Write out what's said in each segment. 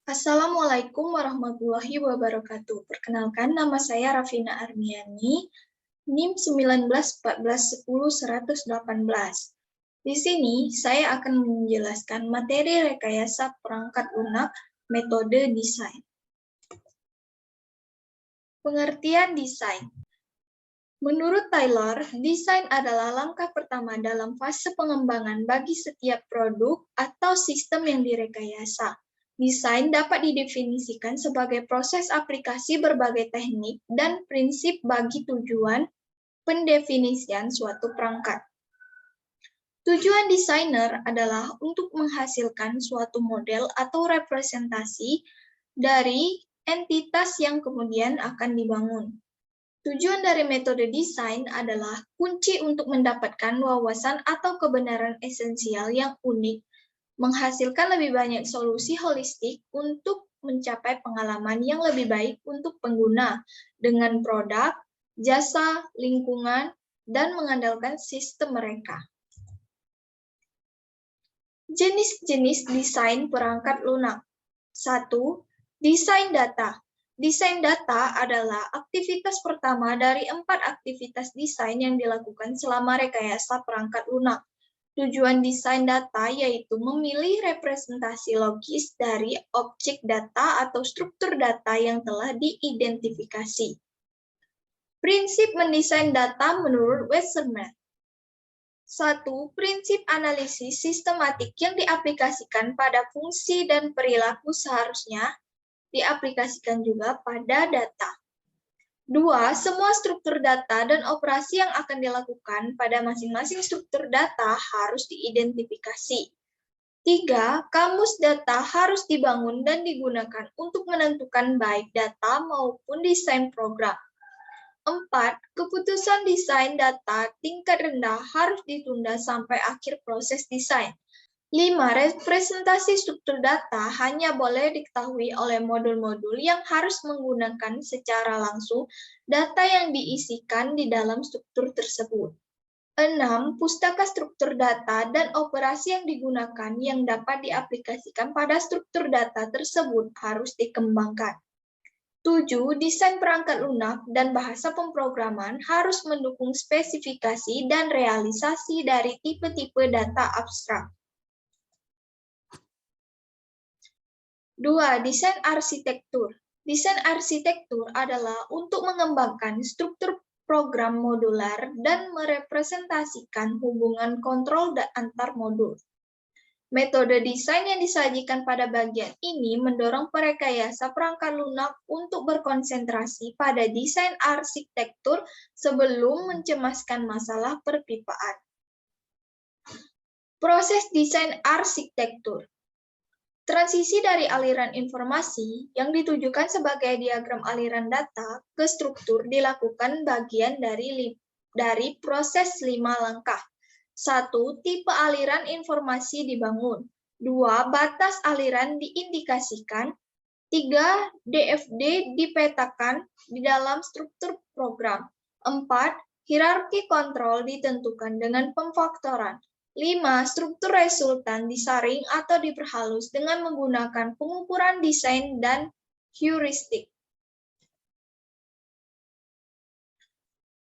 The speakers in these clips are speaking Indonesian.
Assalamualaikum warahmatullahi wabarakatuh. Perkenalkan, nama saya Rafina Armiani, NIM 191410-118. Di sini, saya akan menjelaskan materi rekayasa perangkat lunak, metode desain. Pengertian desain. Menurut Taylor, desain adalah langkah pertama dalam fase pengembangan bagi setiap produk atau sistem yang direkayasa. Desain dapat didefinisikan sebagai proses aplikasi berbagai teknik dan prinsip bagi tujuan pendefinisian suatu perangkat. Tujuan desainer adalah untuk menghasilkan suatu model atau representasi dari entitas yang kemudian akan dibangun. Tujuan dari metode desain adalah kunci untuk mendapatkan wawasan atau kebenaran esensial yang unik, menghasilkan lebih banyak solusi holistik untuk mencapai pengalaman yang lebih baik untuk pengguna dengan produk, jasa, lingkungan, dan mengandalkan sistem mereka. Jenis-jenis desain perangkat lunak. 1. Desain data. Desain data adalah aktivitas pertama dari 4 aktivitas desain yang dilakukan selama rekayasa perangkat lunak. Tujuan desain data yaitu memilih representasi logis dari objek data atau struktur data yang telah diidentifikasi. Prinsip mendesain data menurut Wasserman. 1. Prinsip analisis sistematik yang diaplikasikan pada fungsi dan perilaku seharusnya diaplikasikan juga pada data. 2. Semua struktur data dan operasi yang akan dilakukan pada masing-masing struktur data harus diidentifikasi. 3. Kamus data harus dibangun dan digunakan untuk menentukan baik data maupun desain program. 4. Keputusan desain data tingkat rendah harus ditunda sampai akhir proses desain. 5. Representasi struktur data hanya boleh diketahui oleh modul-modul yang harus menggunakan secara langsung data yang diisikan di dalam struktur tersebut. 6. Pustaka struktur data dan operasi yang digunakan yang dapat diaplikasikan pada struktur data tersebut harus dikembangkan. 7. Desain perangkat lunak dan bahasa pemrograman harus mendukung spesifikasi dan realisasi dari tipe-tipe data abstrak. 2. Desain arsitektur. Desain arsitektur adalah untuk mengembangkan struktur program modular dan merepresentasikan hubungan kontrol antar modul. Metode desain yang disajikan pada bagian ini mendorong perekayasa perangkat lunak untuk berkonsentrasi pada desain arsitektur sebelum mencemaskan masalah perpipaan. Proses desain arsitektur. Transisi dari aliran informasi yang ditujukan sebagai diagram aliran data ke struktur dilakukan bagian dari proses 5 langkah. 1. Tipe aliran informasi dibangun. 2. Batas aliran diindikasikan. 3. DFD dipetakan di dalam struktur program. 4. Hierarki kontrol ditentukan dengan pemfaktoran. 5. Struktur resultan disaring atau diperhalus dengan menggunakan pengukuran desain dan heuristik.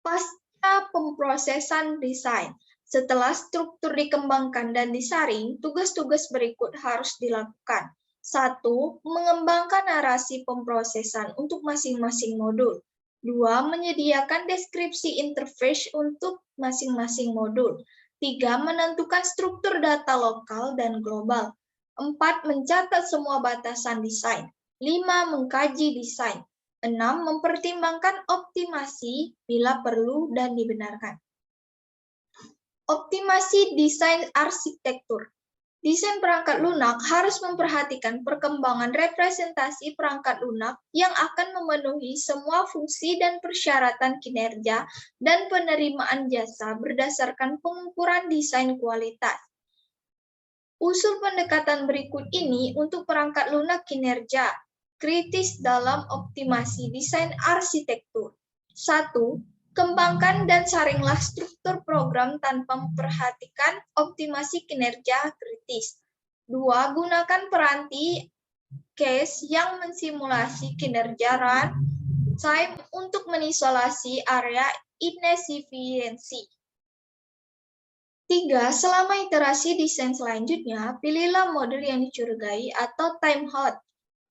Pasca pemrosesan desain. Setelah struktur dikembangkan dan disaring, tugas-tugas berikut harus dilakukan. 1. Mengembangkan narasi pemrosesan untuk masing-masing modul. 2. Menyediakan deskripsi interface untuk masing-masing modul. 3. Menentukan struktur data lokal dan global. 4. Mencatat semua batasan desain. 5. Mengkaji desain. 6. Mempertimbangkan optimasi bila perlu dan dibenarkan. Optimasi desain arsitektur. Desain perangkat lunak harus memperhatikan perkembangan representasi perangkat lunak yang akan memenuhi semua fungsi dan persyaratan kinerja dan penerimaan jasa berdasarkan pengukuran desain kualitas. Usul pendekatan berikut ini untuk perangkat lunak kinerja kritis dalam optimasi desain arsitektur. 1. Kembangkan dan saringlah struktur program tanpa memperhatikan optimasi kinerja kritis. 2. Gunakan peranti case yang mensimulasi kinerja runtime untuk mengisolasi area inefisiensi. 3. Selama iterasi desain selanjutnya, pilihlah model yang dicurigai atau time-hot.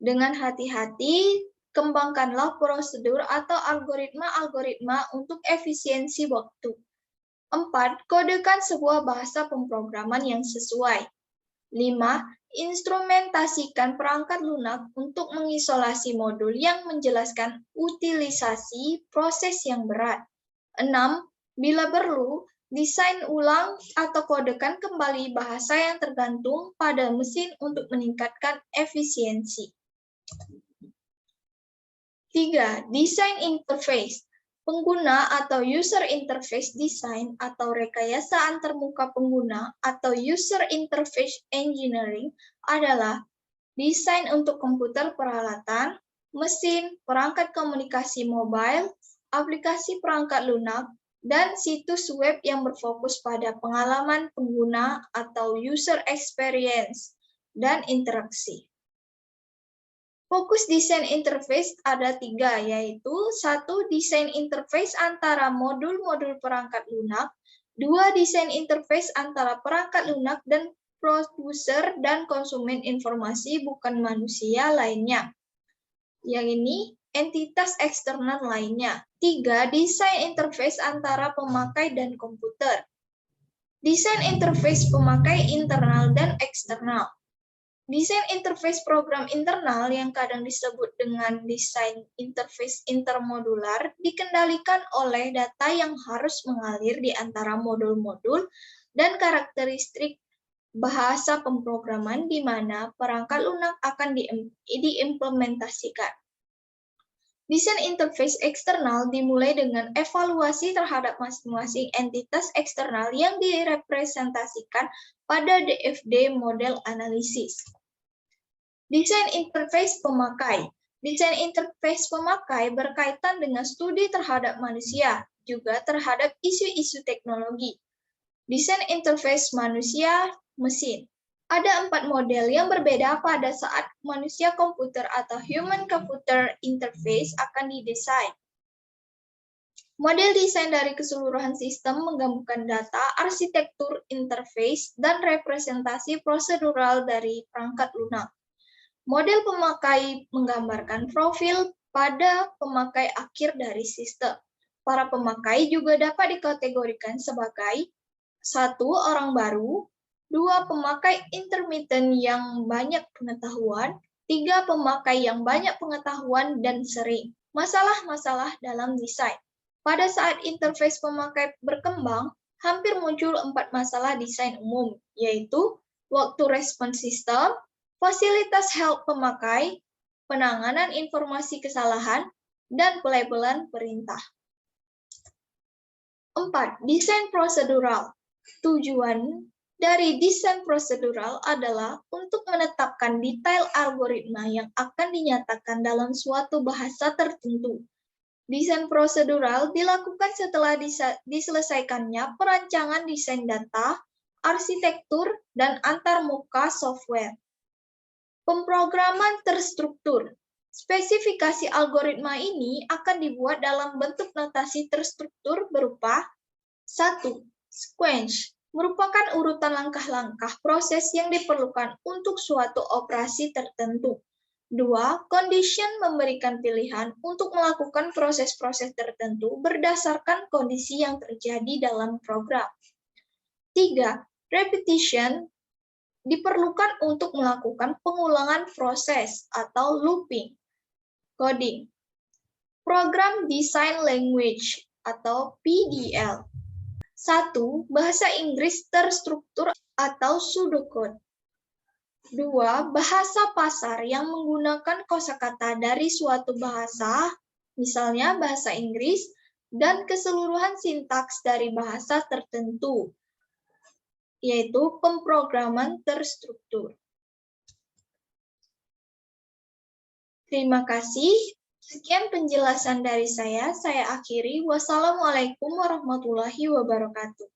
Dengan hati-hati, kembangkanlah prosedur atau algoritma-algoritma untuk efisiensi waktu. 4. Kodekan sebuah bahasa pemrograman yang sesuai. 5. Instrumentasikan perangkat lunak untuk mengisolasi modul yang menjelaskan utilisasi proses yang berat. 6. Bila perlu, desain ulang atau kodekan kembali bahasa yang tergantung pada mesin untuk meningkatkan efisiensi. 3. Desain interface. Pengguna atau user interface design atau rekayasa antarmuka pengguna atau user interface engineering adalah desain untuk komputer peralatan, mesin, perangkat komunikasi mobile, aplikasi perangkat lunak, dan situs web yang berfokus pada pengalaman pengguna atau user experience dan interaksi. Fokus desain interface ada 3, yaitu 1. Desain interface antara modul-modul perangkat lunak, 2. Desain interface antara perangkat lunak dan produser dan konsumen informasi bukan manusia lainnya. Yang ini entitas eksternal lainnya. 3. Desain interface antara pemakai dan komputer. Desain interface pemakai internal dan eksternal. Desain interface program internal yang kadang disebut dengan desain interface intermodular dikendalikan oleh data yang harus mengalir di antara modul-modul dan karakteristik bahasa pemrograman di mana perangkat lunak akan diimplementasikan. Desain interface eksternal dimulai dengan evaluasi terhadap masing-masing entitas eksternal yang direpresentasikan pada DFD model analisis. Desain interface pemakai. Desain interface pemakai berkaitan dengan studi terhadap manusia, juga terhadap isu-isu teknologi. Desain interface manusia-mesin. Ada 4 model yang berbeda pada saat manusia-komputer atau human-computer interface akan didesain. Model desain dari keseluruhan sistem menggabungkan data, arsitektur interface, dan representasi prosedural dari perangkat lunak. Model pemakai menggambarkan profil pada pemakai akhir dari sistem. Para pemakai juga dapat dikategorikan sebagai 1. Orang baru, 2. Pemakai intermittent yang banyak pengetahuan, 3. Pemakai yang banyak pengetahuan dan sering. Masalah-masalah dalam desain. Pada saat interface pemakai berkembang, hampir muncul 4 masalah desain umum, yaitu waktu respon sistem, fasilitas help pemakai, penanganan informasi kesalahan, dan pelabelan perintah. 4. Desain prosedural. Tujuan dari desain prosedural adalah untuk menetapkan detail algoritma yang akan dinyatakan dalam suatu bahasa tertentu. Desain prosedural dilakukan setelah diselesaikannya perancangan desain data, arsitektur, dan antarmuka software. Pemrograman terstruktur. Spesifikasi algoritma ini akan dibuat dalam bentuk notasi terstruktur berupa 1. Sequence merupakan urutan langkah-langkah proses yang diperlukan untuk suatu operasi tertentu. 2. Condition memberikan pilihan untuk melakukan proses-proses tertentu berdasarkan kondisi yang terjadi dalam program. 3. Repetition diperlukan untuk melakukan pengulangan proses atau looping. Coding. Program Design Language atau PDL. 1. Bahasa Inggris terstruktur atau pseudocode. 2. Bahasa pasar yang menggunakan kosakata dari suatu bahasa, misalnya bahasa Inggris, dan keseluruhan sintaks dari bahasa tertentu, yaitu pemrograman terstruktur. Terima kasih. Sekian penjelasan dari saya akhiri. Wassalamualaikum warahmatullahi wabarakatuh.